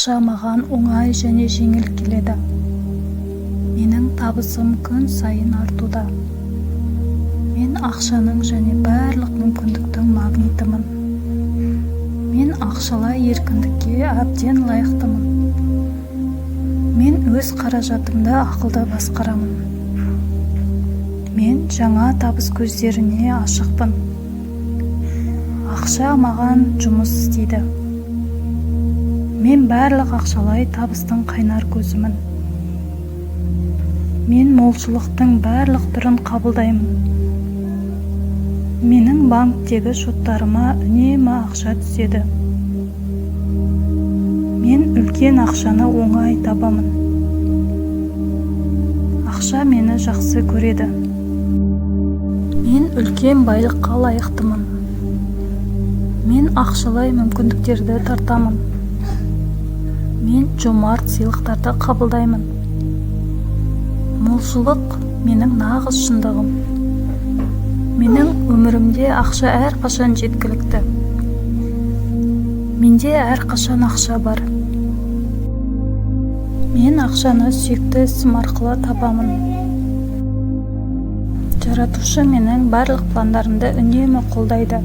Ақша маған оңай және жеңіл келеді. Менің табысым күн сайын артуда. Мен ақшаның және барлық мүмкіндіктің магнитімін. Мен ақшалай еркіндікке әбден лайықтымын. Мен өз қаражатымды ақылды басқарамын. Мен жаңа табыс көздеріне ашықпын. Ақша маған жұмыс істейді. Мен барлық ақшалай табыстың қайнар көзімін. Мен молшылықтың барлық түрін қабылдаймын. Менің банктегі шоттарыма үнемі ақша түседі. Мен үлкен ақшаны оңай табамын. Ақша мені жақсы көреді. Мен үлкен байлыққа лайықтымын. Мен ақшалай мүмкіндіктерді тартамын. Мен жомарт сыйлықтарды қабылдаймын. Молшылық менің нағыз шындығым. Менің өмірімде ақша әрқашан жеткілікті. Менде әрқашан ақша бар. Мен ақшаны сүйікті ісім арқылы табамын. Жаратушы менің барлық пландарымды үнемі қолдайды.